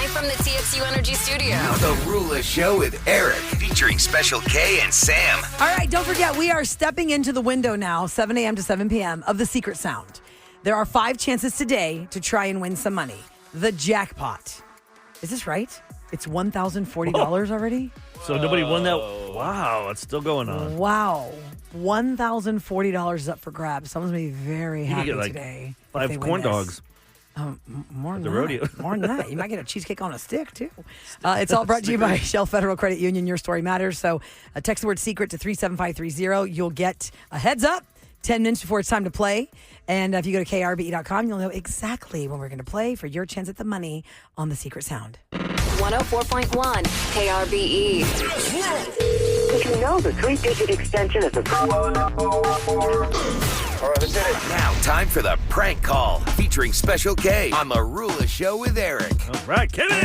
Live from the TXU Energy Studio. The Rula Show with Eric, featuring Special K and Sam. All right, don't forget, we are stepping into the window now, 7 a.m. to 7 p.m. of the secret sound. There are 5 chances today to try and win some money. The jackpot. Is this right? It's $1,040 already? So nobody won that? Wow, it's still going on. Wow. $1,040 is up for grabs. Someone's going to be very happy get, like, today. 5 corn dogs. More than the that. rodeo. More than that. You might get a cheesecake on a stick, too. It's all brought to you by Shell Federal Credit Union. Your story matters. So text the word secret to 37530. You'll get a heads up 10 minutes before it's time to play. And if you go to krbe.com, you'll know exactly when we're going to play for your chance at the money on the secret sound. 104.1 KRBE. If you know the 3-digit extension of the... All right, let's hit it. Now, time for the prank call, featuring Special K on the Rula Show with Eric. All right, Kenny.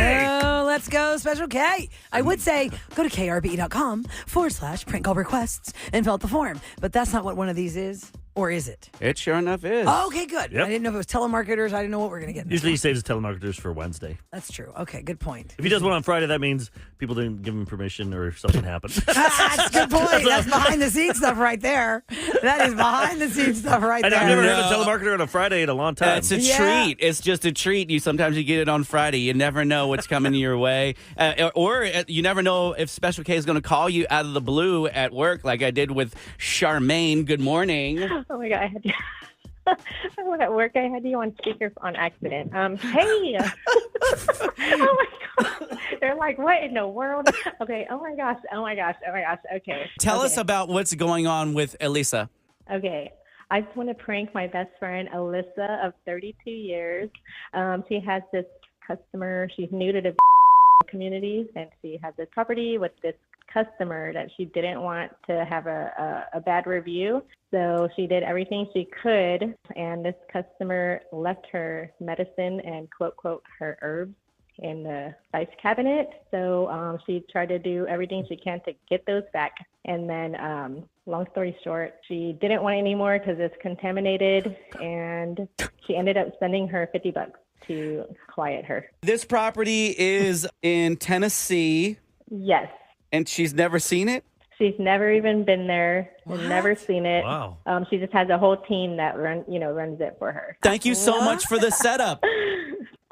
Oh, let's go, Special K. I would say go to krbe.com/prank call requests and fill out the form. But that's not what one of these is. Or is it? It sure enough is. Oh, okay, good. Yep. I didn't know if it was telemarketers. I didn't know what we're going to get. Usually he saves his telemarketers for Wednesday. That's true. Okay, good point. If he does one on Friday, that means people didn't give him permission or something happened. That's a good point. That's behind the scenes stuff right there. That is behind the scenes stuff right there. I've never heard of a telemarketer on a Friday in a long time. It's a treat. It's just a treat. Sometimes you get it on Friday. You never know what's coming your way. Or you never know if Special K is going to call you out of the blue at work like I did with Charmaine. Good morning. Oh my God, I had you. At work, I had you on speaker on accident. Hey! Oh my God! They're like, what in the world? Okay. Oh my gosh. Okay. Tell us about what's going on with Elisa. Okay. I just want to prank my best friend, Alyssa, of 32 years. She has this customer. She's new to the community, and she has this property with this customer that she didn't want to have a bad review. So she did everything she could, and this customer left her medicine and quote her herbs in the spice cabinet. So she tried to do everything she can to get those back. And then long story short, she didn't want it anymore because it's contaminated, and she ended up sending her $50 to quiet her. This property is in Tennessee. Yes. And she's never seen it? She's never even been there. Never seen it. Wow. She just has a whole team that runs it for her. Thank you so much for the setup.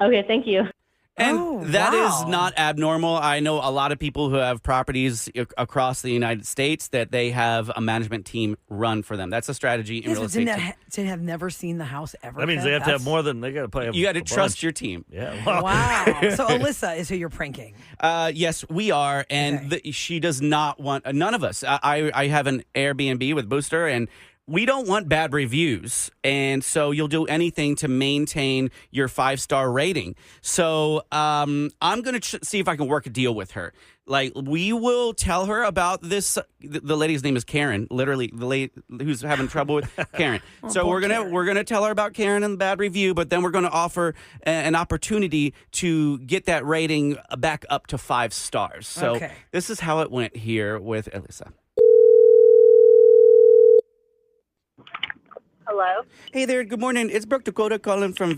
Okay, thank you. And that is not abnormal. I know a lot of people who have properties across the United States that they have a management team run for them. That's a strategy in real estate. To have never seen the house ever. That means they have to have more than they got to play. You got to trust your team. Yeah. Wow. So Alyssa is who you're pranking. Yes, we are, and she does not want none of us. I have an Airbnb with Booster, and we don't want bad reviews, and so you'll do anything to maintain your 5-star rating. So I'm going to see if I can work a deal with her. Like, we will tell her about this. The lady's name is Karen, literally the lady who's having trouble with Karen. So we're gonna tell her about Karen and the bad review, but then we're going to offer an opportunity to get that rating back up to 5 stars. So this is how it went here with Elisa. Hello? Hey there, good morning. It's Brooke Dakota calling from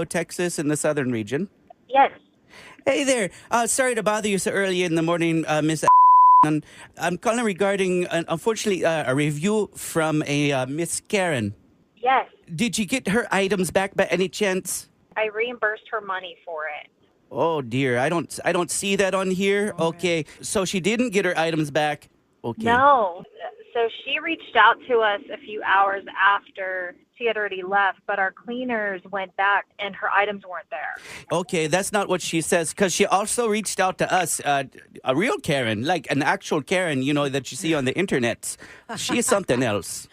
Texas in the southern region. Yes. Hey there. Sorry to bother you so early in the morning, Miss. I'm calling regarding, unfortunately, a review from a Miss Karen. Yes. Did you get her items back by any chance? I reimbursed her money for it. Oh dear, I don't see that on here. Okay, so she didn't get her items back. Okay. No. So she reached out to us a few hours after she had already left, but our cleaners went back and her items weren't there. Okay, that's not what she says, because she also reached out to us, a real Karen, like an actual Karen, that you see on the internet. She is something else.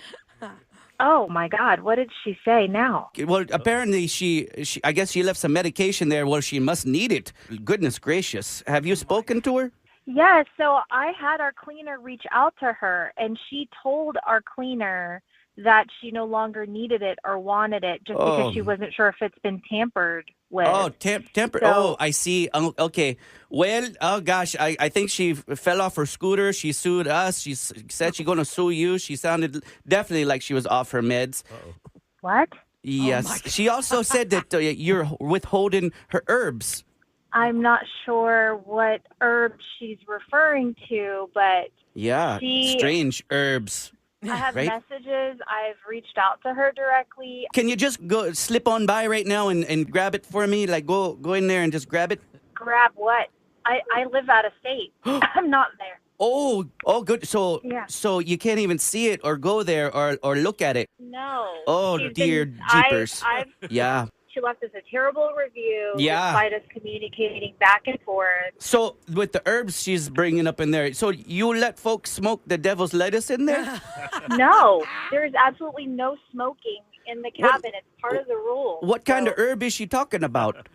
Oh, my God. What did she say now? Well, apparently she I guess she left some medication there. Well, she must need it. Goodness gracious. Have you spoken to her? Yeah, so I had our cleaner reach out to her, and she told our cleaner that she no longer needed it or wanted it just because she wasn't sure if it's been tampered with. Oh, tampered. So, I see. Okay. Well, oh gosh, I think she fell off her scooter. She sued us. She said she's going to sue you. She sounded definitely like she was off her meds. what? Yes. She also said that you're withholding her herbs. I'm not sure what herb she's referring to, but Yeah, strange herbs. I have Right? messages. I've reached out to her directly. Can you just go slip on by right now and grab it for me? Like go in there and just grab it? Grab what? I live out of state. I'm not there. Oh, good. So Yeah. so you can't even see it or go there or look at it. No. Oh, She's dear been- jeepers. Yeah. She left us a terrible review. Yeah. Despite us communicating back and forth. So with the herbs she's bringing up in there, so you let folks smoke the devil's lettuce in there? No, there is absolutely no smoking in the cabin. It's part of the rule. What kind of herb is she talking about?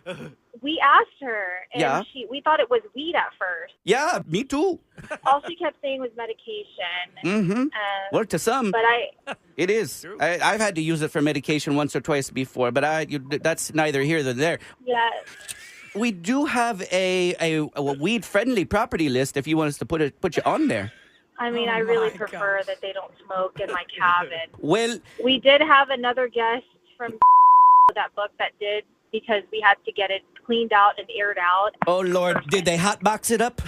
We asked her, and Yeah. we thought it was weed at first. Yeah, me too. All she kept saying was medication. Mm-hmm. Well, to some, But it is. I've had to use it for medication once or twice before, but that's neither here nor there. yeah, We do have a weed-friendly property list if you want us to put you on there. I mean, Oh I really my prefer gosh. that they don't smoke in my cabin. Well, We did have another guest from that book that did, because we had to get it cleaned out and aired out. oh Lord, did they hotbox it up?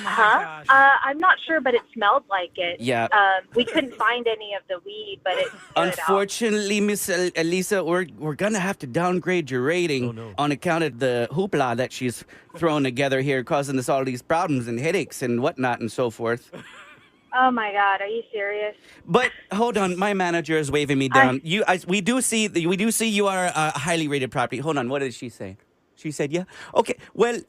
Huh? I'm not sure, but it smelled like it. Yeah. We couldn't find any of the weed, but it aired out. Unfortunately, Miss Elisa, we're gonna have to downgrade your rating on account of the hoopla that she's thrown together here, causing us all these problems and headaches and whatnot and so forth. Oh my God, are you serious? But hold on, my manager is waving me down. We do see you are a highly rated property. Hold on, what did she say? She said, yeah. Okay. Well,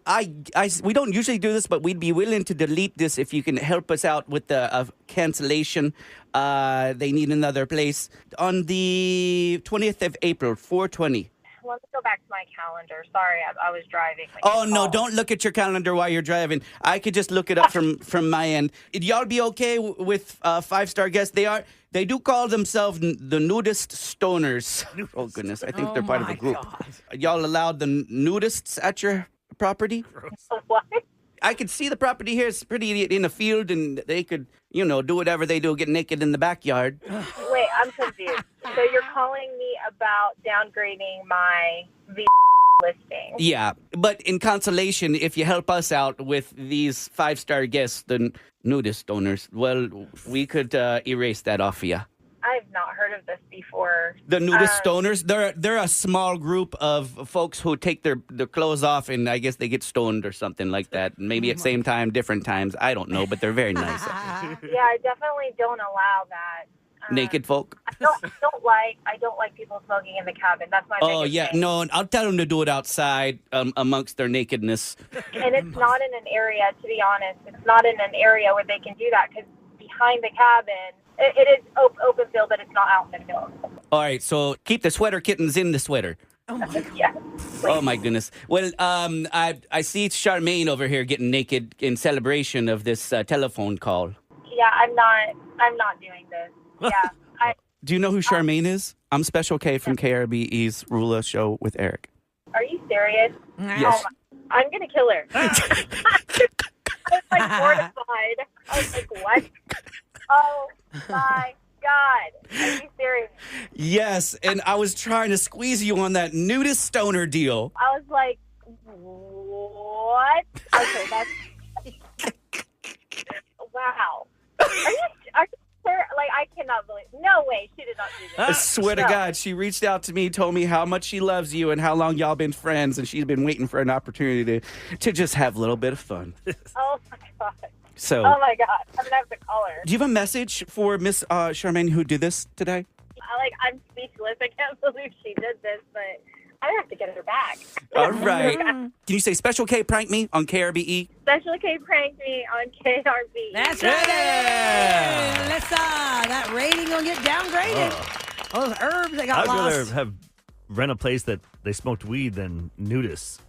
we don't usually do this, but we'd be willing to delete this if you can help us out with the cancellation. They need another place on the 20th of April, 4/20. Let me go back to my calendar. Sorry, I was driving. Oh no! Don't look at your calendar while you're driving. I could just look it up from my end. Y'all be okay with 5-star guests? They do call themselves the Nudist Stoners. Oh goodness! I think they're part of a group. Y'all allowed the nudists at your property? What? I could see the property here. It's pretty in a field, and they could, do whatever they do, get naked in the backyard. Wait, I'm confused. So you're calling me about downgrading my listing? Yeah, but in consolation, if you help us out with these 5-star guests, the nudist owners, well, we could erase that off of you. I've not heard of this before. The nudist stoners, they're a small group of folks who take their clothes off and I guess they get stoned or something like that. Maybe at the same time, different times. I don't know, but they're very nice. Yeah, I definitely don't allow that. Naked folk? I don't like people smoking in the cabin. That's my Oh, biggest yeah. thing. No, I'll tell them to do it outside amongst their nakedness. And it's not in an area, to be honest. It's not in an area where they can do that because behind the cabin, it is open field, but it's not out in the field. All right, so keep the sweater kittens in the sweater. Oh my God. Yeah. Oh my goodness. Well, I see Charmaine over here getting naked in celebration of this telephone call. Yeah, I'm not doing this. Yeah. Do you know who Charmaine is? I'm Special K from KRBE's Rula Show with Eric. Are you serious? Yes. I'm gonna kill her. I was like mortified. I was like, what? Oh my God. Are you serious? Yes, and I was trying to squeeze you on that nudist stoner deal. I was like, what? Okay, that's wow. Are you sure? Like, I cannot believe. No way, she did not do I this. swear to No. God, she reached out to me, told me how much she loves you and how long y'all been friends, and she's been waiting for an opportunity to just have a little bit of fun. Oh my God. So, Oh my God. I'm gonna have to call her. do you have a message for Miss Charmaine who did this today? I'm speechless. I can't believe she did this, but I have to get her back. All right. Can you say Special K prank me on KRBE? Special K pranked me on KRB. That's right. Yeah. Alyssa, that rating will get downgraded. All those herbs that got I'd rather lost. rent a place that they smoked weed than nudists.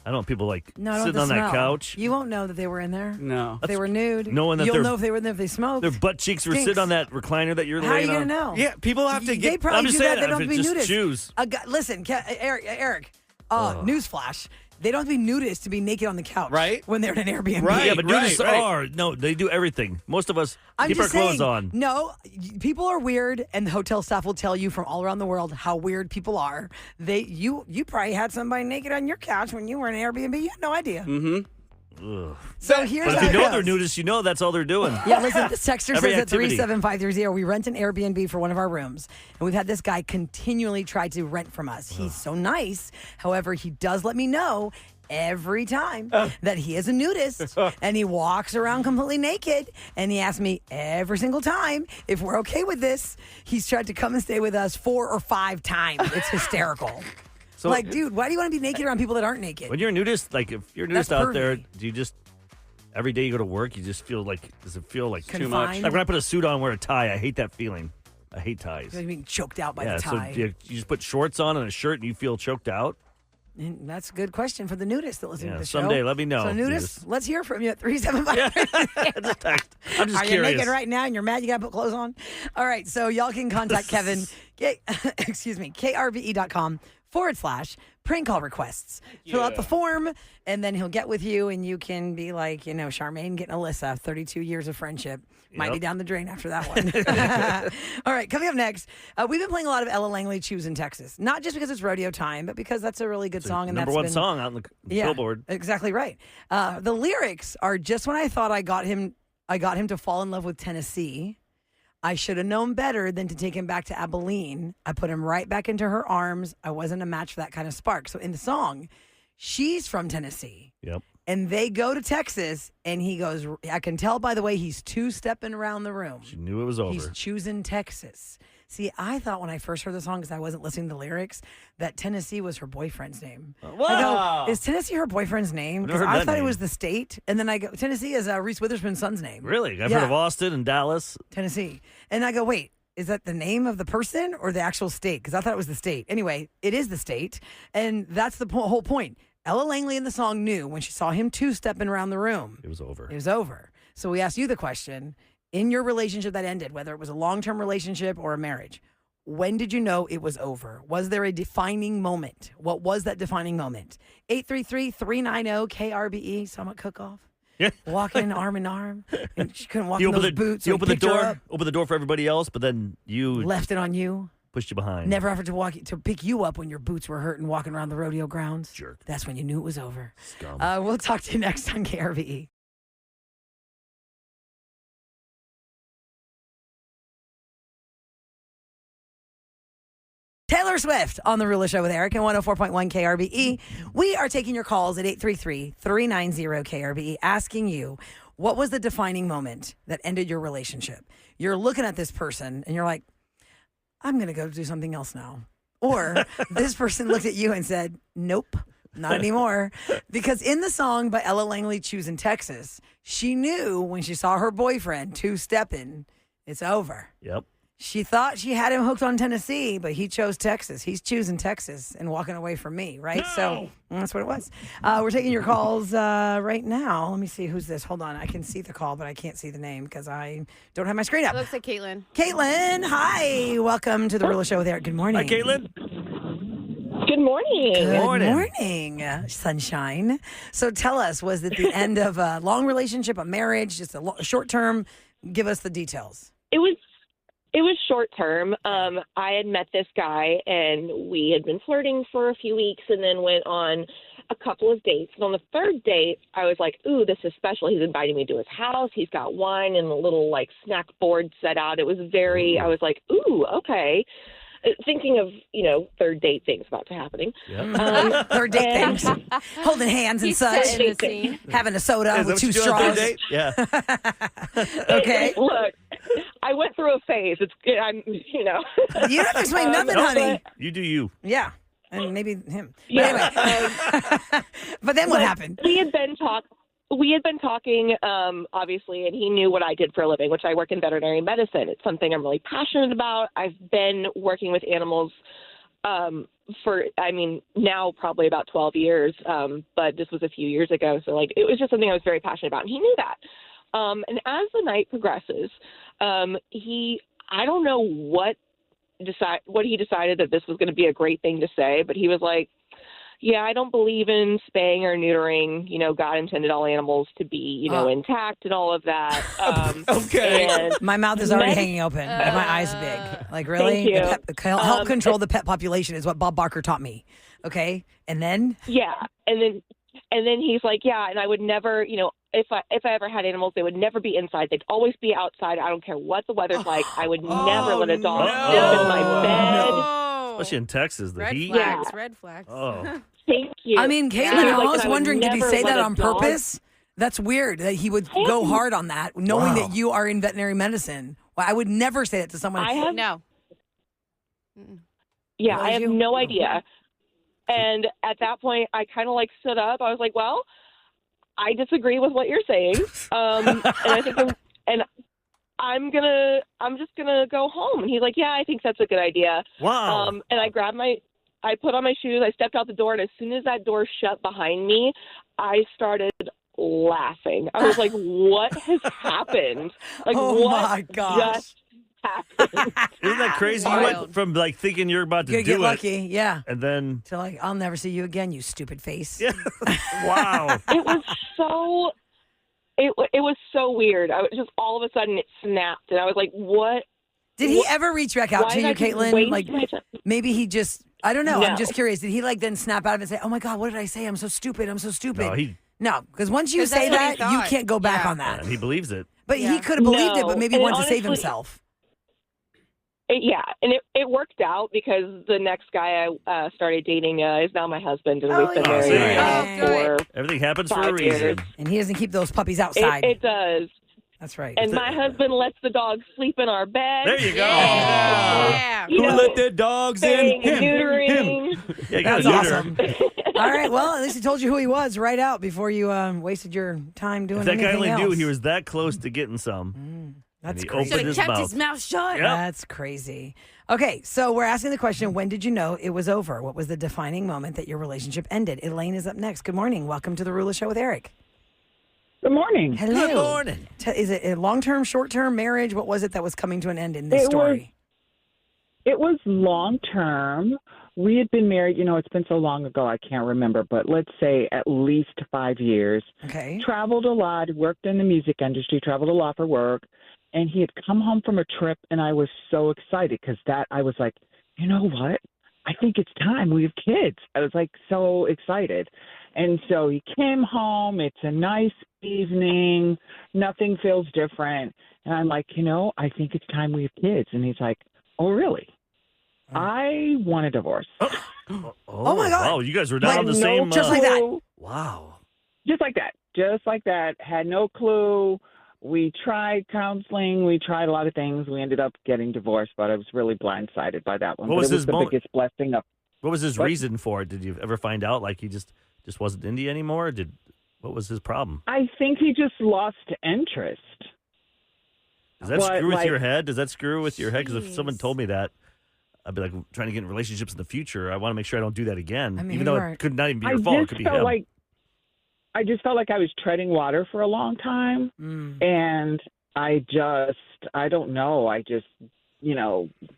I don't want people No, I don't sitting on smell. that couch. You won't know that they were in there. No. If they were nude. Knowing that You'll they're- know if they were in there if they smoked. Their butt cheeks were Stinks. sitting on that recliner that you're How are you laying going to on. know? Yeah, people have to They get. probably I'm just do that. saying They don't if have to it's be just nudists. shoes. Listen, Eric. Newsflash. They don't have to be nudists to be naked on the couch, Right? When they're in an Airbnb. Right. Yeah, but nudists are. No, they do everything. Most of us I'm keep our just clothes saying, on. No, people are weird, and the hotel staff will tell you from all around the world how weird people are. You probably had somebody naked on your couch when you were in an Airbnb. You had no idea. Mm-hmm. So here's But if how you it know goes. they're nudists, you know that's all they're doing. Yeah, listen, this texter Every says at activity. 37530, we rent an Airbnb for one of our rooms. And we've had this guy continually try to rent from us. He's so nice. However, he does let me know every time that he is a nudist and he walks around completely naked. And he asks me every single time if we're okay with this. He's tried to come and stay with us 4 or 5 times. It's hysterical. So, Like, dude, why do you want to be naked around people that aren't naked? when you're a nudist, like if you're a nudist That's out there, pervy. do you just every day you go to work, you just feel like does it feel like too much? Like when I put a suit on, and wear a tie, I hate that feeling. I hate ties. You're being choked out by Yeah, the so tie. you just put shorts on and a shirt, and you feel choked out. And that's a good question for the nudists that listen Yeah, to the show. someday let me know, So nudists, nudists. let's hear from you at 375. Just text. I'm just Are curious. you naked right now and you're mad you got to put clothes on? All right, so y'all can contact Kevin, krbe.com/prank call requests. Fill out the form, and then he'll get with you, and you can be like, Charmaine getting Alyssa, 32 years of friendship. Might be Yep. down the drain after that one. All right, coming up next, we've been playing a lot of Ella Langley Choosing Texas. Not just because it's rodeo time, but because that's a really good song. And Number that's one been, song out on the Billboard. Exactly right. The lyrics are just when I thought I got him to fall in love with Tennessee. I should have known better than to take him back to Abilene. I put him right back into her arms. I wasn't a match for that kind of spark. So in the song, she's from Tennessee. Yep. And they go to Texas, and he goes, I can tell by the way he's two-stepping around the room. She knew it was over. He's choosing Texas. See, I thought when I first heard the song, because I wasn't listening to the lyrics, that Tennessee was her boyfriend's name. I go, is Tennessee her boyfriend's name? Because Never heard I that thought it name. was the state. And then I go, Tennessee is Reese Witherspoon's son's name. Really? I've Yeah. heard of Austin and Dallas. Tennessee. And I go, wait, is that the name of the person or the actual state? Because I thought it was the state. Anyway, it is the state. And that's the whole point. Ella Langley in the song knew when she saw him two-stepping around the room. It was over. It was over. So we asked you the question, in your relationship that ended, whether it was a long-term relationship or a marriage, when did you know it was over? Was there a defining moment? What was that defining moment? 833-390-KRBE. Saw him at Cookoff. Yeah. Walking arm in arm. And she couldn't walk You in open those the boots. you so open he the picked her door. up, Open the door for everybody else, but then you left it on you. pushed you behind. Never offered to pick you up when your boots were hurting walking around the rodeo grounds. Jerk. That's when you knew it was over. Scum. We'll talk to you next on KRVE. Taylor Swift on The Ruler Show with Eric and 104.1 KRBE. We are taking your calls at 833-390-KRBE, asking you, what was the defining moment that ended your relationship? You're looking at this person and you're like, I'm going to go do something else now. Or this person looked at you and said, nope, not anymore. Because in the song by Ella Langley, Choosing Texas, she knew when she saw her boyfriend two-stepping, it's over. Yep. She thought she had him hooked on Tennessee, but he chose Texas. He's choosing Texas and walking away from me, right? So that's what it was. We're taking your calls right now. Let me see who's this. Hold on. I can see the call, but I can't see the name because I don't have my screen up. Looks like Caitlin. Caitlin, hi. Welcome to The Ruler Show with Eric. Good morning. Hi, Caitlin. Good morning. Good Morning. morning, sunshine. So tell us, was it the end of a long relationship, a marriage, just a short term? Give us the details. It was short term. I had met this guy and we had been flirting for a few weeks and then went on a couple of dates. And on the third date, I was like, ooh, this is special. He's inviting me to his house. He's got wine and a little snack board set out. It was I was like, ooh, okay. Thinking of, third date things about to happening. Yep. Third date things. Holding hands and He's such. set in the scene. Having a soda Is that with what 2 you do on a third straws. date? Yeah. Okay. Look, I went through a phase. You don't have to explain nothing, honey. You do you. Yeah. And maybe him. But Yeah. anyway. But then what happened? We had been talking, obviously, and he knew what I did for a living, which I work in veterinary medicine. It's something I'm really passionate about. I've been working with animals for, now probably about 12 years, but this was a few years ago. So, it was just something I was very passionate about, and he knew that. And as the night progresses, I don't know what he decided that this was going to be a great thing to say, but he was like, yeah, I don't believe in spaying or neutering. You know, God intended all animals to be, you know, intact and all of that. Okay. And My mouth is already hanging open. And my eyes are big. Like, really? Thank you. Help control the pet population is what Bob Barker taught me. Okay? And then? yeah, and then he's like, yeah, and I would never, you know, if I ever had animals, they would never be inside. They'd always be outside. I don't care what the weather's like. I would never let a dog sleep in my bed. Especially in Texas, the Red heat. flags, red flags. Oh, Thank you. I mean, Caitlin, Yeah. I was Like, I would wondering, did he never say let that a on dog- purpose? That's weird that he would go hard on that, knowing that you are in veterinary medicine. Well, I would never say that to someone. I have No. Yeah, Really, I have you? no idea. And at that point, I kind of like stood up. I was like, well, I disagree with what you're saying. And I think I'm just gonna go home. And he's like, yeah, I think that's a good idea. wow. And I put on my shoes. I stepped out the door. And as soon as that door shut behind me, I started laughing. I was like, what has happened? Like, Oh, what my gosh. just happened? Isn't that crazy? You Wild. went from like thinking you're about to You're do gonna get it, lucky. Yeah. and then To like, I'll never see you again, you stupid face. yeah, wow. It was so it was so weird. I was just all of a sudden it snapped, and I was like, "What? Did he ever reach back out Why to did you, I just Caitlin? waste Like, my time?" maybe he just, I don't know. I'm No. just curious. Did he like then snap out of it and say, oh my God, what did I say? I'm so stupid. I'm so stupid. No, No, because once you 'Cause that's say what he that, you thought. can't go back Yeah. on that. he believes it. But he Yeah. could have believed it, No, but maybe and wanted to save honestly- himself. And it worked out because the next guy I started dating is now my husband, and we've been yeah. married Oh, for Everything happens for a 5 years. reason. And he doesn't keep those puppies outside. It does. That's right. And my husband lets the dog sleep in our bed. There you go. Yeah. You Who know, let their dogs in? spaying and neutering. Yeah, you gotta That's neuter. awesome. All right. Well, at least he told you who he was right out before you wasted your time doing If that guy anything only else. knew he was that close to getting some, That's he crazy. opened Should his have kept mouth. his mouth shut. Yep. That's crazy. Okay, so we're asking the question, when did you know it was over? What was the defining moment that your relationship ended? Elaine is up next. Good morning. Welcome to the Rula Show with Eric. Good morning. Hello. Good morning. Is it a long-term, short-term marriage? What was it that was coming to an end in this story? It was long term. We had been married, it's been so long ago, I can't remember, but let's say at least 5 years. Okay. Traveled a lot, worked in the music industry, traveled a lot for work. And he had come home from a trip, and I was so excited because I was like, you know what? I think it's time. We have kids. I was like so excited. And so he came home. It's a nice evening. Nothing feels different. And I'm like, I think it's time we have kids. And he's like, oh, really? I want a divorce. Oh my God. Wow, you guys were down Had the no same. Just like that. clue. Wow. Just like that. Just like that. Had no clue. We tried counseling. We tried a lot of things. We ended up getting divorced, but I was really blindsided by that one. What But was it was his the moment? biggest blessing of. What was his What? reason for it? Did you ever find out like he just wasn't into you anymore? What was his problem? I think he just lost interest. Does that But, screw with like- your head? Does that screw with your head? Because if someone Jeez. told me that, I'd be like trying to get in relationships in the future. I want to make sure I don't do that again. I mean, even you though are- it could not even be I your fault. It just could be felt him. like I was treading water for a long time, and I don't know. I just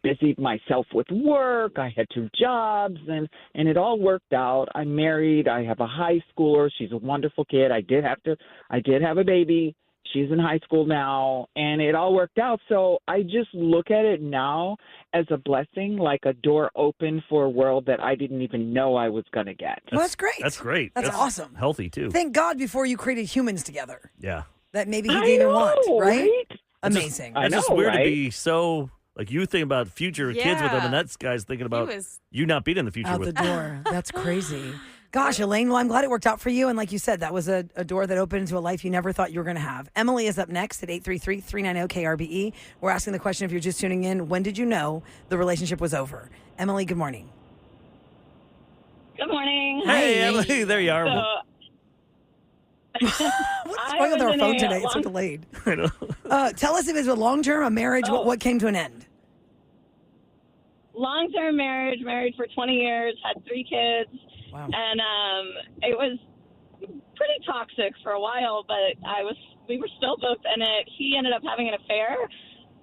busied myself with work. I had 2 jobs, and it all worked out. I'm married. I have a high schooler. She's a wonderful kid. I did have a baby. She's in high school now, and it all worked out. So I just look at it now as a blessing, like a door open for a world that I didn't even know I was going to get. Well, that's great. That's great. That's awesome. Healthy too. Thank God before you created humans together Yeah. that maybe he I didn't know, want, right? right? Amazing. I It's just know, weird to right? be so like you think about future kids with them, Yeah. and that guy's thinking about was- you not being in the future Out the with. door. That's crazy. Gosh, Elaine, well, I'm glad it worked out for you. And like you said, that was a door that opened into a life you never thought you were going to have. Emily is up next at 833-390-KRBE. We're asking the question, if you're just tuning in, when did you know the relationship was over? Emily, good morning. Good morning. Hey, Emily, there you are. What's I going on with was our in phone a today? It's so long- delayed. I know. Tell us if it's a long-term, a marriage, what came to an end? Long-term marriage, married for 20 years, had 3 kids, Wow. and it was pretty toxic for a while. But we were still both in it. He ended up having an affair,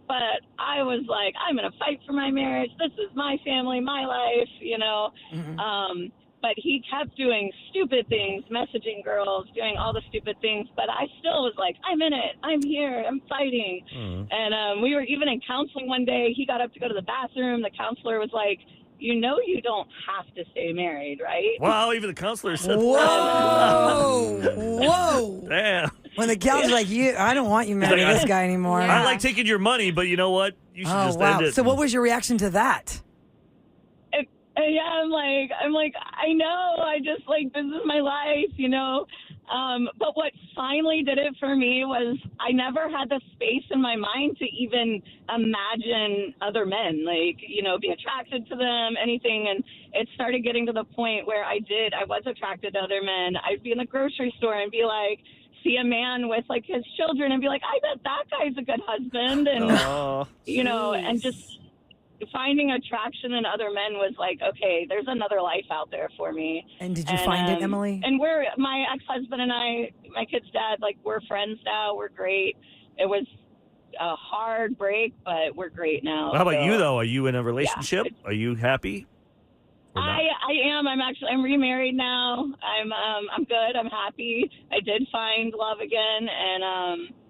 but I was like, I'm gonna fight for my marriage. This is my family, my life, Mm-hmm. But he kept doing stupid things, messaging girls, doing all the stupid things. But I still was like, I'm in it. I'm here. I'm fighting. And we were even in counseling one day. He got up to go to the bathroom. The counselor was like, you know you don't have to stay married, right? Wow, even the counselor said Whoa. that. Whoa. Damn. When the counselor's like, I don't want you married to this guy anymore. I like taking your money, but you know what? You should just end it. So what was your reaction to that? Yeah, I'm like, I know. I just like, this is my life, you know. But what finally did it for me was I never had the space in my mind to even imagine other men, like, you know, be attracted to them, anything. And it started getting to the point where I was attracted to other men. I'd be in the grocery store and be like, see a man with like his children and be like, I bet that guy's a good husband. And, you know, and just finding attraction in other men was like, okay, there's another life out there for me. And did you find it, Emily? And my ex-husband and I, my kid's dad, like, we're friends now. We're great. It was a hard break, but we're great now. How about you, though? Are you in a relationship? Are you happy? I am. I'm remarried now. I'm good. I'm happy. I did find love again,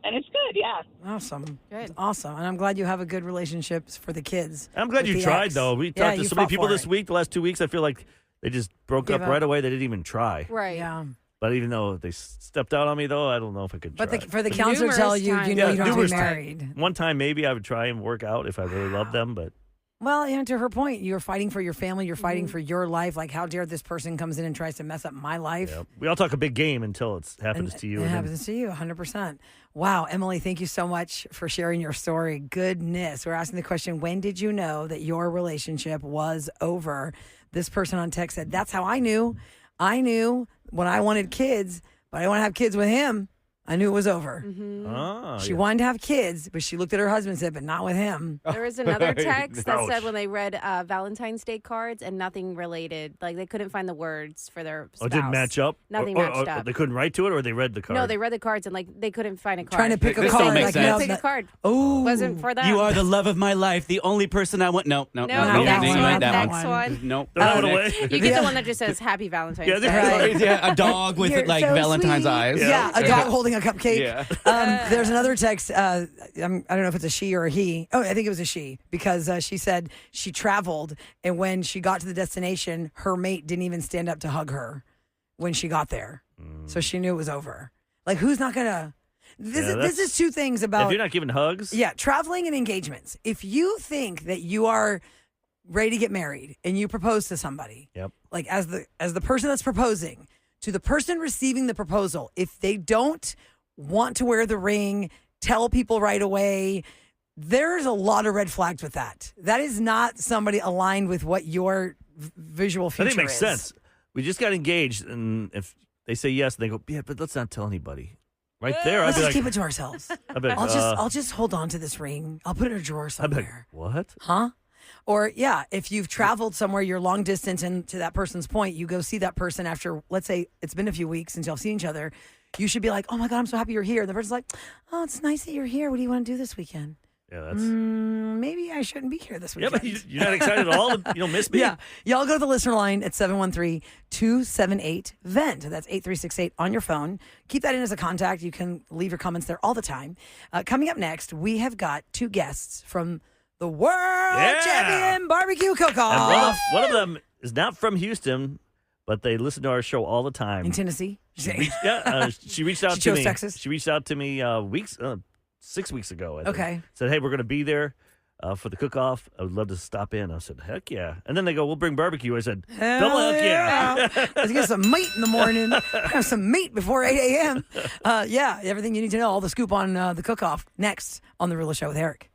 and it's good. Yeah. Awesome. Good. Awesome. And I'm glad you have a good relationship for the kids. I'm glad you tried, though. We talked to so many people this week, the last 2 weeks. I feel like they just broke up right away. They didn't even try. Right. Yeah. But even though they stepped out on me, though, I don't know if I could try. But for the counselor to tell you, you know you don't have to be married. One time, maybe I would try and work out if I really loved them, but... Well, you know, to her point, you're fighting for your family. You're fighting for your life. Like, how dare this person comes in and tries to mess up my life? Yeah. We all talk a big game until it happens to you. It happens to you, 100%. Wow, Emily, thank you so much for sharing your story. Goodness. We're asking the question, when did you know that your relationship was over? This person on text said, that's how I knew. I knew when I wanted kids, but I didn't want to have kids with him. I knew it was over. She wanted to have kids, but she looked at her husband and said, but not with him. There was another text that said when they read Valentine's Day cards and nothing related, like they couldn't find the words for their spouse. Oh, it didn't match up? Nothing matched up. They couldn't write to it, or they read the card? No, they read the cards and like they couldn't find a card. Trying to pick a This card. don't make like, sense. Pick a card. Oh, wasn't for them. You are the love of my life, the only person I want. No. Next one. Nope. That one away. You get the one that just says Happy Valentine's Day. Yeah, a dog with like so Valentine's sweet. eyes. Yeah, a dog holding a cupcake. Yeah. There's another text. I don't know if it's a she or a he. Oh, I think it was a she because she said she traveled and when she got to the destination, her mate didn't even stand up to hug her when she got there. So she knew it was over. Like, who's not going to... This is two things about... If you're not giving hugs? Yeah, traveling and engagements. If you think that you are ready to get married and you propose to somebody, like as the person that's proposing, to the person receiving the proposal, if they don't want to wear the ring, tell people right away, there's a lot of red flags with that. That is not somebody aligned with what your visual future is. I think it makes sense. We just got engaged, and if they say yes, they go, yeah, but let's not tell anybody. Right there, Let's I'd be just like, keep it to ourselves. I'd be like, I'll just hold on to this ring. I'll put it in a drawer somewhere. I'd be like, what? Huh? Or, yeah, if you've traveled somewhere, you're long distance, and to that person's point, you go see that person after, let's say, it's been a few weeks since y'all seen each other, you should be like, oh, my God, I'm so happy you're here. And the person's like, oh, it's nice that you're here. What do you want to do this weekend? Yeah, that's... maybe I shouldn't be here this weekend. Yeah, but you're not excited at all? You don't miss me? Yeah. Y'all go to the listener line at 713-278-VENT. That's 8368 on your phone. Keep that in as a contact. You can leave your comments there all the time. Coming up next, we have got two guests from the World Champion BBQ Cookoff. And one of them is not from Houston, but they listen to our show all the time. In Tennessee? She reached out She to chose me. Texas? She reached out to me 6 weeks ago. I think. Okay. Said, hey, we're going to be there for the cook-off. I would love to stop in. I said, heck yeah. And then they go, we'll bring barbecue. I said, double heck yeah. Let's get some meat in the morning. Have some meat before 8 a.m. Yeah, everything you need to know. All the scoop on the cook-off next on The Real Show with Eric.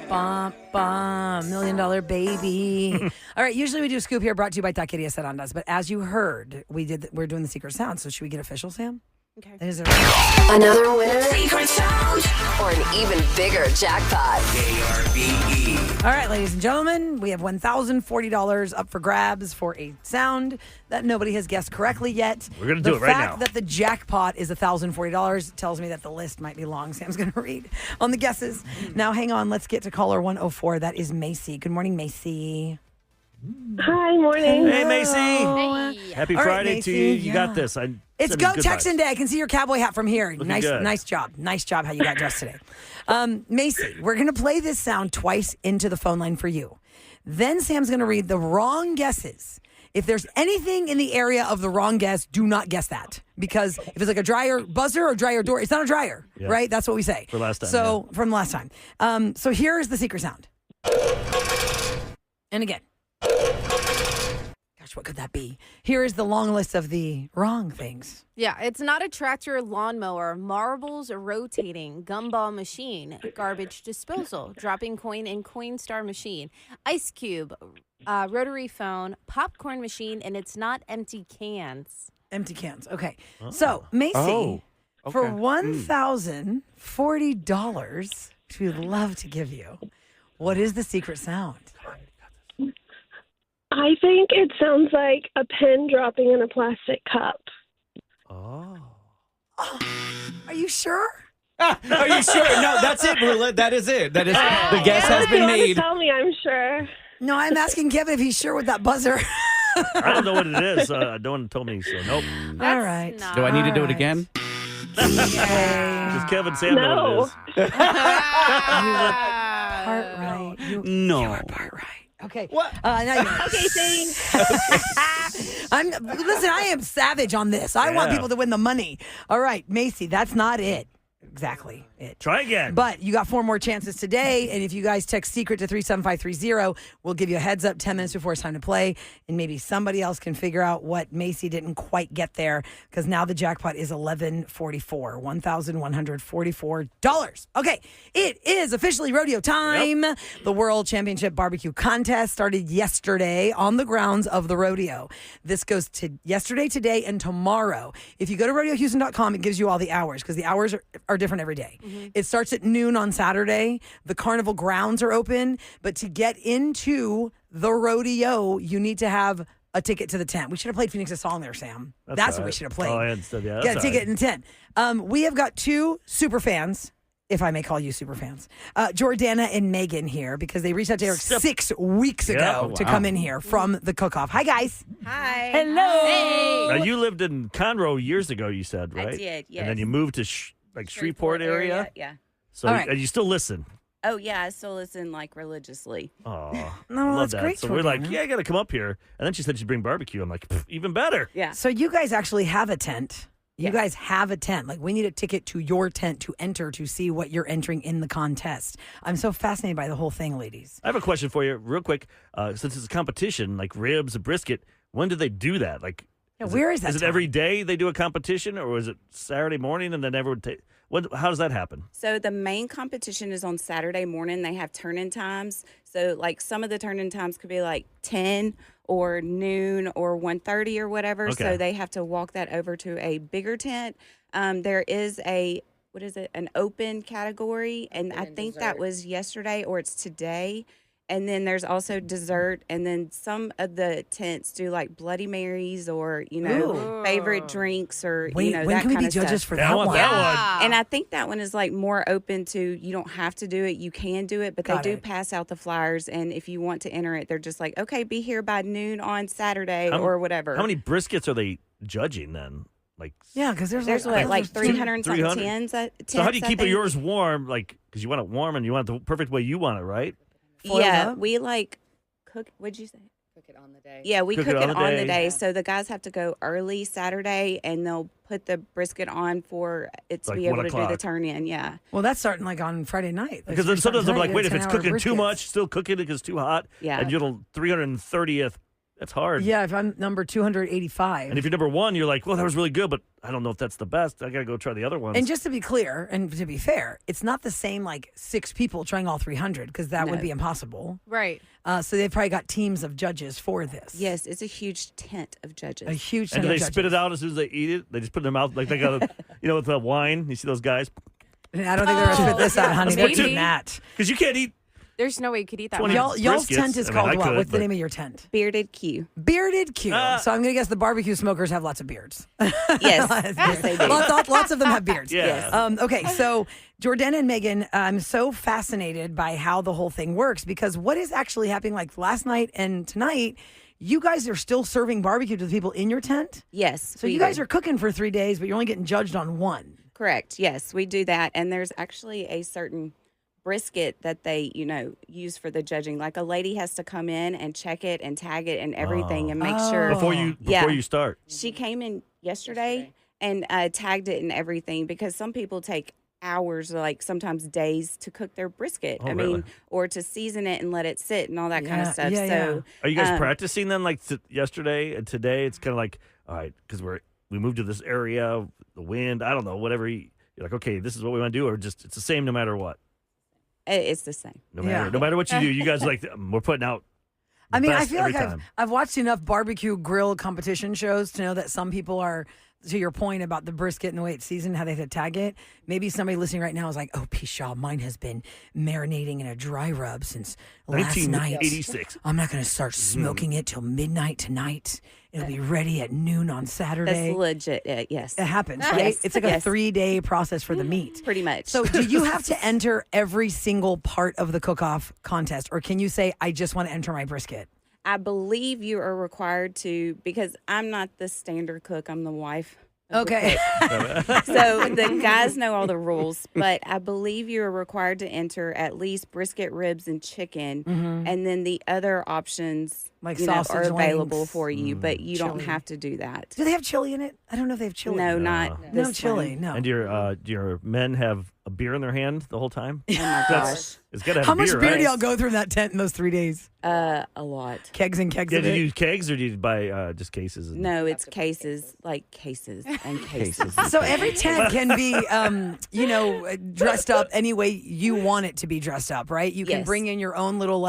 Bum, bum, $1 million baby. All right, usually we do a scoop here brought to you by Taqueria Sarandas, but as you heard, we're doing the secret sound, so should we get official, Sam? Okay. There's Another winner? Secret sound? Or an even bigger jackpot? KRBE. All right, ladies and gentlemen, we have $1,040 up for grabs for a sound that nobody has guessed correctly yet. We're going to do it right now. The fact that the jackpot is $1,040 tells me that the list might be long. Sam's going to read on the guesses. Now, hang on. Let's get to caller 104. That is Macy. Good morning, Macy. Hi, morning. Hey, Macy. Happy All right, Friday to you. You got this. It's Go Texan Day. I can see your cowboy hat from here. Looking good. Nice job. Nice job how you got dressed today. Macy, we're going to play this sound twice into the phone line for you. Then Sam's going to read the wrong guesses. If there's anything in the area of the wrong guess, do not guess that. Because if it's like a dryer buzzer or dryer door, it's not a dryer, right? That's what we say. For last time. So, from last time. So here's the secret sound. And again. Gosh, what could that be? Here is the long list of the wrong things. Yeah, it's not a tractor, lawnmower, marbles rotating, gumball machine, garbage disposal, dropping coin and coin star machine, ice cube, rotary phone, popcorn machine, and it's not empty cans. Empty cans. Okay. So, Macy, for $1,040, which we'd love to give you, what is the secret sound? I think it sounds like a pen dropping in a plastic cup. Oh. Are you sure? Are you sure? No, that's it, Roulette. That is it. That is the guess has been made. Tell me, I'm sure. No, I'm asking Kevin if he's sure with that buzzer. I don't know what it is. No one told me, so nope. All right. Do I need to do it again? Does Kevin Sam know what it is? Part right. No. You were part right. Okay. What? Now you know. Okay, thanks. Listen, I am savage on this. I want people to win the money. All right, Macy, that's not it. Exactly it. Try again. But you got 4 more chances today, and if you guys text secret to 37530, we'll give you a heads up 10 minutes before it's time to play, and maybe somebody else can figure out what Macy didn't quite get there, because now the jackpot is $1,144. Okay, it is officially rodeo time. Yep. The World Championship Barbecue Contest started yesterday on the grounds of the rodeo. This goes to yesterday, today, and tomorrow. If you go to rodeohouston.com, it gives you all the hours, because the hours are different every day. Mm-hmm. It starts at noon on Saturday. The carnival grounds are open, but to get into the rodeo, you need to have a ticket to the tent. We should have played Phoenix's song there, Sam. That's what we should have played. Oh, I understood. Yeah, get a ticket in the tent. We have got 2 super fans, if I may call you super fans, Jordana and Megan here, because they reached out to Eric 6 weeks ago to come in here from the Cookoff. Hi, guys. Hi. Hello. Hey. Now, you lived in Conroe years ago, you said, right? I did, yes. And then you moved to Shreveport area? Yeah. So and you still listen? Oh, yeah, I still listen, religiously. Oh, no, I love that's that. great. So we're like, I got to come up here. And then she said she'd bring barbecue. I'm like, even better. Yeah. So you guys actually have a tent. You guys have a tent. Like, we need a ticket to your tent to enter to see what you're entering in the contest. I'm so fascinated by the whole thing, ladies. I have a question for you, real quick. Since it's a competition, like ribs, a brisket, when do they do that? Like, where is that? Is it every day they do a competition, or is it Saturday morning and then everyone take? How does that happen? So the main competition is on Saturday morning. They have turn-in times. So some of the turn-in times could be 10 or noon or 1:30 or whatever. Okay. So they have to walk that over to a bigger tent. There is an open category, and I think that was yesterday or it's today. And then there's also dessert, and then some of the tents do Bloody Marys or favorite drinks or when that can we kind be of judges stuff. for that one? And I think that one is more open to you don't have to do it, you can do it, but they do pass out the flyers, and if you want to enter it, they're just okay, be here by noon on Saturday or whatever. How many briskets are they judging then? Yeah, because there's 300 tens. So how do you keep yours warm? Because you want it warm and you want it the perfect way you want it, right? Yeah, we cook. What'd you say? Cook it on the day. Yeah, we cook it on the day. Yeah. So the guys have to go early Saturday, and they'll put the brisket on for it to be 1 able to do the o'clock. turn in. Yeah. Well, that's starting on Friday night. Because then sometimes I'm like, wait, if it's cooking too much, still cooking it because it's too hot. Yeah. And you'll 330th. That's hard. Yeah, if I'm number 285. And if you're number 1, you're like, well, that was really good, but I don't know if that's the best. I got to go try the other ones. And just to be clear and to be fair, it's not the same 6 people trying all 300 because that would be impossible. Right. So they've probably got teams of judges for this. Yes, it's a huge tent of judges. A huge And tent do they of spit judges. it out as soon as they eat it? They just put it in their mouth like they got to with the wine. You see those guys? I don't think they're going to spit this out, honey. They're maybe. eating that. Because you can't eat. There's no way you could eat that. 20 one. Y'all's briskets. tent is I mean, called I what? could, What's the but- name of your tent? Bearded Q. Bearded Q. So I'm going to guess the barbecue smokers have lots of beards. Yes, they do. Lots of them have beards. Yeah. Okay, so Jordana and Megan, I'm so fascinated by how the whole thing works because what is actually happening like last night and tonight, you guys are still serving barbecue to the people in your tent? Yes. So you guys are cooking for 3 days, but you're only getting judged on one. Correct. Yes, we do that. And there's actually a certain brisket that they, use for the judging. Like a lady has to come in and check it and tag it and everything and make sure. Before you start. She came in yesterday and tagged it and everything because some people take hours, like sometimes days, to cook their brisket. Oh, really? Or to season it and let it sit and all that kind of stuff. So, are you guys practicing then? Like yesterday and today, it's kind of like, all right, because we moved to this area, the wind, I don't know, whatever. You're like, okay, this is what we want to do, or just it's the same no matter what. It's the same. No matter what you do, you guys we're putting out. I mean, I best feel every like time. I've watched enough barbecue grill competition shows to know that some people are, to your point about the brisket and the way it's seasoned, how they had to tag it. Maybe somebody listening right now is like, oh, Pishaw, mine has been marinating in a dry rub since last night. 1986. I'm not going to start smoking it till midnight tonight. It'll be ready at noon on Saturday. That's legit. Yes. It happens, right? Yes. It's like a 3-day process for the meat. Pretty much. So do you have to enter every single part of the cook-off contest? Or can you say, I just want to enter my brisket? I believe you are required to, because I'm not the standard cook. I'm the wife. Okay. So the guys know all the rules, but I believe you are required to enter at least brisket, ribs, and chicken, and then the other options Like are sausage, available wings, for you, but you don't chili. have to do that. Do they have chili in it? I don't know if they have chili. No, not No this chili, one. no. And do your men have a beer in their hand the whole time? Oh my gosh. It's got to have How a much beer, beer right? do y'all go through in that tent in those 3 days? A lot. Kegs and kegs Yeah, of do it? you use kegs or do you buy just cases? No, it's cases, like cases and cases. So every tent can be, dressed up any way you want it to be dressed up, right? You can Yes. bring in your own little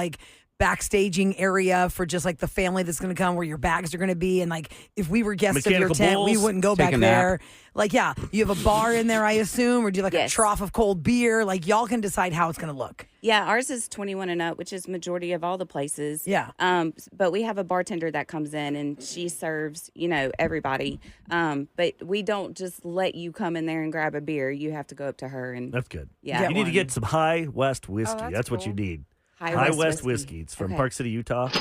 backstaging area for just the family that's going to come where your bags are going to be. And if we were guests of your Mechanical tent, we bulls. wouldn't go Take back a nap. there. You have a bar in there, I assume, or do you a Yes. trough of cold beer? Y'all can decide how it's going to look. Yeah, ours is 21 and up, which is majority of all the places. Yeah. But we have a bartender that comes in and she serves, everybody. But we don't just let you come in there and grab a beer. You have to go up to her and That's good. Yeah. You need to get some High West whiskey. that's that's what cool. you need. High West whiskey. It's from Okay. Park City, Utah.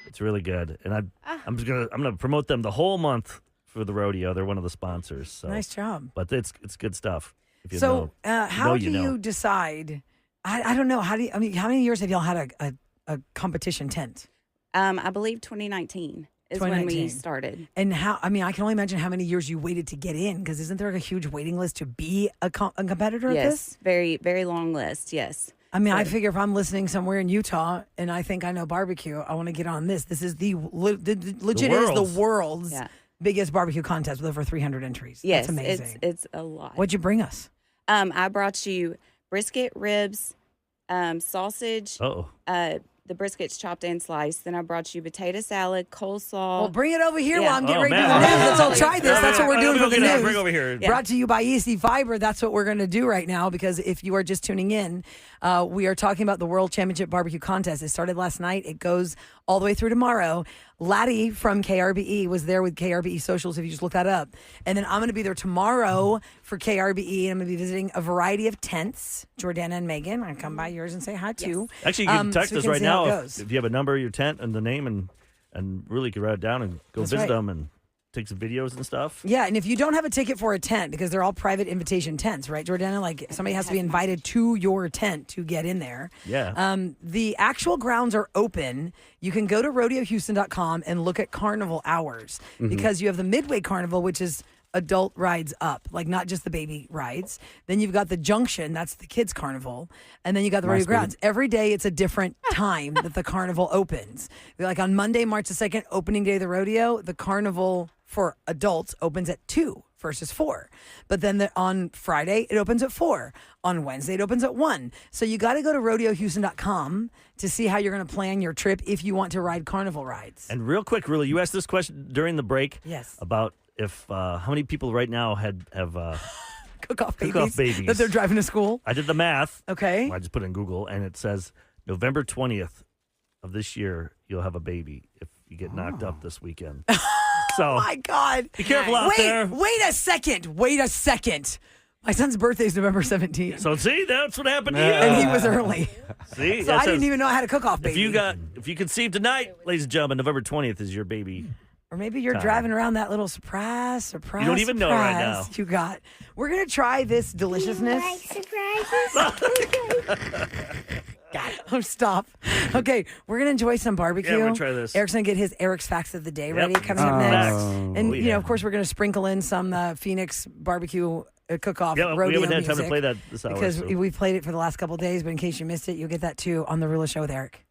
It's really good. And I'm gonna promote them the whole month for the rodeo. They're one of the sponsors. So. Nice job. But it's good stuff. If you So, know. how know, do you know. you decide? I don't know. How many years have y'all had a competition tent? I believe 2019 is when 2019. we started. And I can only imagine how many years you waited to get in, because isn't there a huge waiting list to be a competitor at Yes, this? very, very long list. Yes. I figure if I'm listening somewhere in Utah and I think I know barbecue, I want to get on this. This is the legit is the world's Yeah. biggest barbecue contest with over 300 entries. Yes, That's amazing. it's a lot. What'd you bring us? I brought you brisket, ribs, sausage. Oh. The brisket's chopped and sliced. Then I brought you potato salad, coleslaw. Well, bring it over here Yeah. while I'm getting Oh, ready to do man. the news. Let's all try this. That's what we're doing for the news. Bring over here. Yeah. Brought to you by EC Fiber. That's what we're going to do right now, because if you are just tuning in, we are talking about the World Championship Barbecue Contest. It started last night. It goes all the way through tomorrow. Laddie from KRBE was there with KRBE Socials, if you just look that up. And then I'm going to be there tomorrow for KRBE, and I'm going to be visiting a variety of tents. Jordana and Megan, I come by yours and say hi too. Actually, you can text so we us can right see how now it goes. if you have a number, your tent, and the name, and really could write it down and go That's visit right. them and take some videos and stuff. Yeah, and if you don't have a ticket for a tent, because they're all private invitation tents, right, Jordana? Somebody has to be invited to your tent to get in there. Yeah. The actual grounds are open. You can go to rodeohouston.com and look at carnival hours, because you have the Midway Carnival, which is adult rides up, not just the baby rides. Then you've got the Junction, that's the kids carnival, and then you got the rodeo grounds. Every day it's a different time that the carnival opens. On Monday, March the 2nd, opening day of the rodeo, the carnival for adults opens at 2 versus 4. But then on Friday, it opens at 4. On Wednesday, it opens at 1. So you got to go to rodeohouston.com to see how you're going to plan your trip if you want to ride carnival rides. And real quick, really, you asked this question during the break. Yes. About if how many people right now have Cookoff Cookoff babies. that they're driving to school. I did the math. Okay. I just put it in Google, and it says November 20th of this year, you'll have a baby if you get knocked up this weekend. So, oh, my God. Be careful out there. Wait a second. My son's birthday is November 17th. So, see, that's what happened to you. And he was early. See? So I didn't even know I had a Cookoff baby. If you conceive tonight, ladies and gentlemen, November 20th is your baby. Or maybe you're driving around that little surprise. You don't even know right now. You got. We're going to try this deliciousness. surprises? God, oh, stop. Okay, we're going to enjoy some barbecue. Yeah, we're going to try this. Eric's going to get his Eric's Facts of the Day ready. Yep. Coming up next. And, yeah. of course, we're going to sprinkle in some Phoenix barbecue Cookoff Yeah, we rodeo haven't had time to music play that this hour. because so. we've played it for the last couple of days, but in case you missed it, you'll get that too on The Rula Show with Eric.